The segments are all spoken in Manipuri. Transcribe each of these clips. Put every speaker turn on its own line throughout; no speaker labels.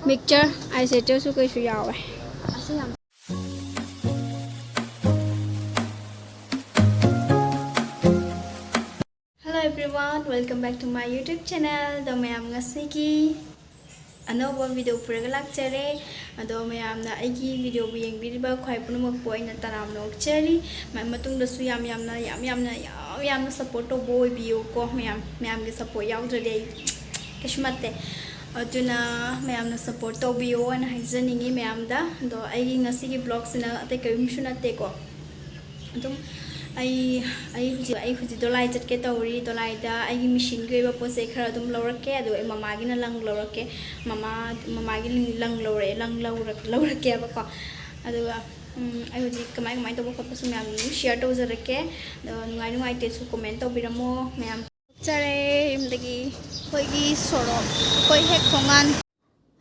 mixture ai sẽ cho số cây số dầu này. Hello everyone, welcome back to my YouTube channel. Do mayam ngasigi another video pura lakchare. Do mayam na aigi video biyeng biriba khwai punamak po aina taram nokchari. Mai matung da su yam na support to boy bio ko mayam ge support yaudre kishmate. Aduna mayam na support to bio an haizaningi mayam da do aigi ngasigi vlog sina ate karim shunate ko. Adum I huji dolai chat ke tauri dolai da ai machine ge ba pose khara dum lawrak ke adu mama gi na lang lawrak ke mama gi lang lawrak ke ba ko adu ai huji kamai to ba khot su myam share to jare ke ngai te su comment to biramo myam chare imdagi khoi gi soro khoi hek khongan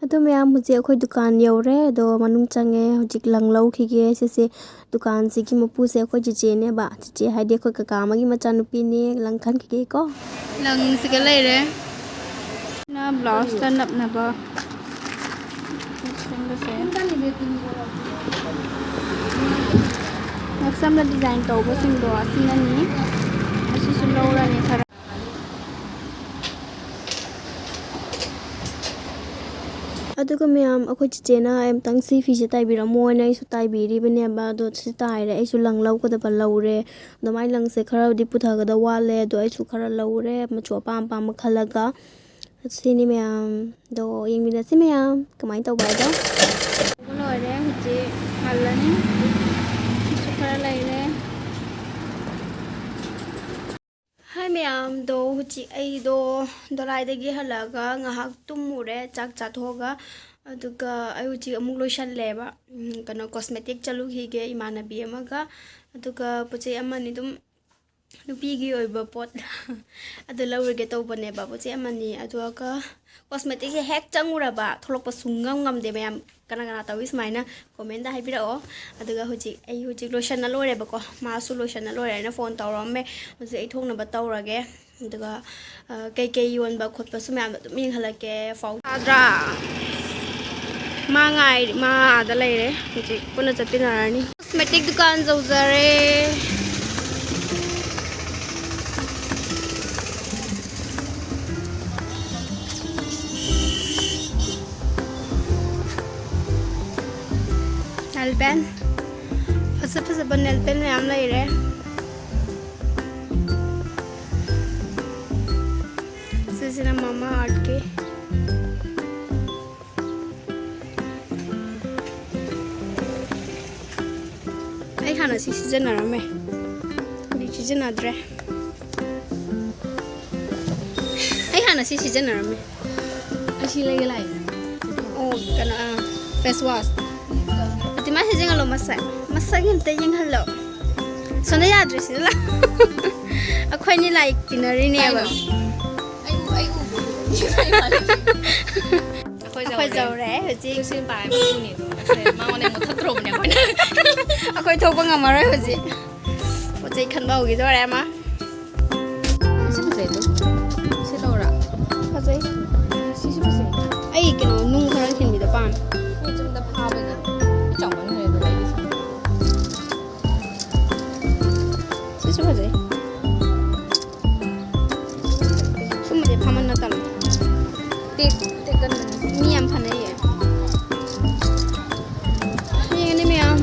adu myam huji khoi dukan yore do manung change huji langlau khi ge se दुकान से की मपू से कोई चिचे ने बा चिचे हाय देखो काका मगी मचा नुपी ने लंखन के को लंग से के ले रे ना ब्लाउज त नप न बा नक्सम ला डिजाइन तो बो सिंग दो सिननी असी सुलौरा ने खरा अदुगा मैम अखोय चिचेना एम तंग सी फी से ताइबिरमो ने इसु ताइबिरिबने बा दो से ताइरे इसु लंगलाव को दबा लौरे दमाई लंग से खरा दि पुथागदा वाले दो इसु खरा लौरे मचो पाम पाम खलगा सिनी मैम दो यंगिना से मैम कमाई तो बायदा लौरे हुजे हल्लानी इसु खरा लाइरे हाय मैम दो हुची आई दो दोलाइदगी हलागा ngahak tumure chak chathoga aduga ai huchi amuk lotion leba kana cosmetic chalu hi ge imanabi amaga aduga puche amani dum nupi gi oiba pot adu lawrege tobane ba puche amani aduga cosmetic he hek changura ba tholok pa sungam ngam de mayam kana tawis maina comment da haibira o aduga huchi lotion na lore ba ko ma su lotion na lore na phone tawrame huchi ai thong na ba tawrage aduga kai yon ba khot pa su mayam dum yeng halake fau adra ma ngai ma ada leire huchi puna chapinarani cosmetic dukan zaujare nail pen phasa nail pen mayam leire sisina mama art ke ai hana si season arame di season adre ai hana si season arame
Ashi lagi lai.
oh kana face wash Mas jangan lo masak yang tayang halo. Soalnya ya address itu lah. Aku ini like pinari ni apa? Aku jauh re, jadi
Lusin pai macam ni tu. Mau ni mau terus ni aku.
aku itu pun nggak marah jadi. Jadi kan bau gitu re mah.
Siapa sih tu? Siapa orang?
Apa sih?
Siapa sih?
Ay, kena nung orang kini di depan.
Macam dah paham ni. Jangan ni tu lagi.
Siapa sih? Semua dia paman natal.
Tekan
Miam panai ya. Ini miam.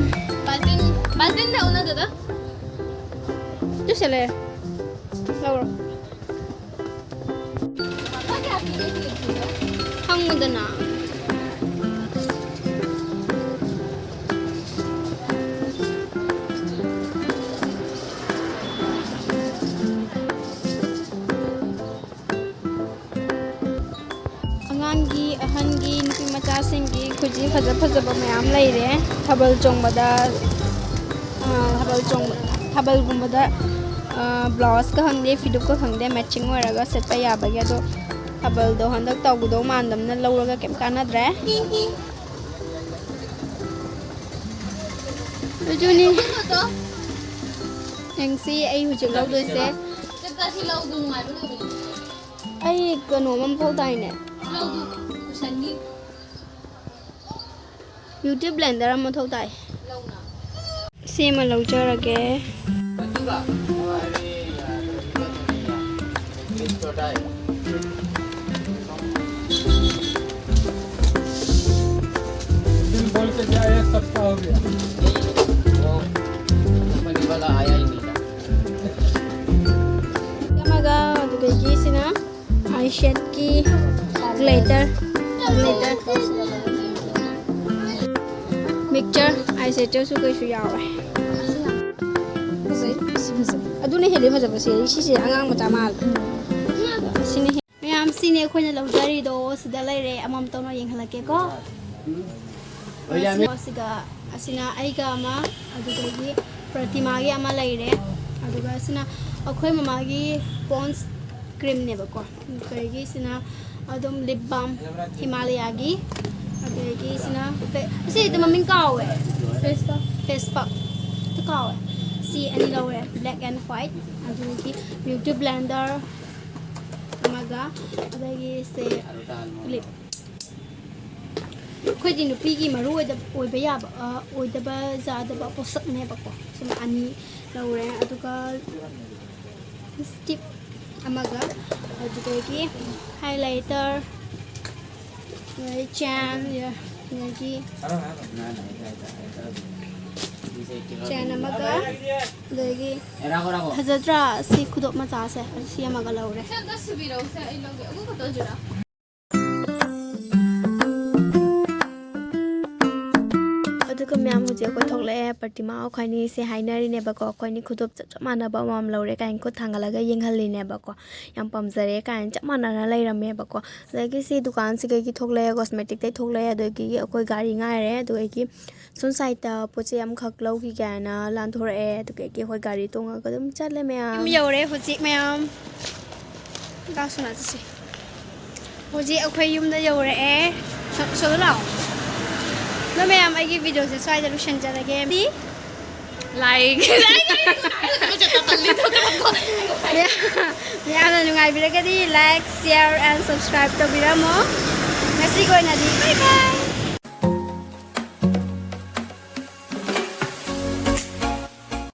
Baltin dah una tu dah.
Tu sele. Laura.
Apa dia pilih tu?
Hang mudana. Angangi ahangi nupi macha singgi khuji faja ba mayam leire thabal chongbada thabal gumbada blouse ka hangde fidup ka hangde matching oraga setpa yabagi ado thabal do handak tawgudo mandamna lawraga kem kanadre Juni yang si ai hujung lau doi se
Kita si lau dung mai betul.
ไอ้กระหนูมันพอได้เนี่ย
Lau dung kusan ni.
ไอ้
Lau dung kusan ni. Lau dung kusan ni.
ไอ้
Lau dung kusan ni.
beauty blender ama thau tai
Loina.
sema laujarage
बोल के क्या है सबका हो गया
वो कंपनी वाला आया ही नहीं था
Yamaga adugay sina eyeshadow ki glitter mixture eyeshadow su kai su yawe adune hele phajaba se si angang macha mal sini mayam sine khoina lawjari do sida laire amam tono yenghalake ko siga asina aiga ama adugay pratima gi ama laire aduga asina akhoi mama gi pons cream ne ba ko kai sina adum lip balm himalaya gi adugay sina si to maming kaw face pack to kaw si ani lawe black and white adugay beauty blender amaga adugay se lip khoi di nupi gi maru oi ba ya ba oi da ba za da ba posak ne ba ko sima ani laure aduga tip amaga adugay highlighter chan ya lagi chan amaga lagi hazatra si khudok macha se si amaga laure
Saan ka subiraw sa ilog? Ako ko to jura.
aduga myam hoje ko thokle patima khoini se hainari ne ba ko khoini khudop chap mana ba mam laure kain ko thangalaga yenghali ne ba ko yam pamjare kain chap mana na lairame ba ko lagi si dukan se ki thokle cosmetic tai thokle adu ki akoi gari ngai re adu ki sun side ta poche yam khak lau ki kana lan thore adu ki hoi gari tonga ka dum chatle me am yore hoji myam ka suna chi hoji akhoi yum da yore so lao no me am agi video se sai da lushan jara game di like me ana nungai bi ka di like share and subscribe to biramo ngasi ko na di bye bye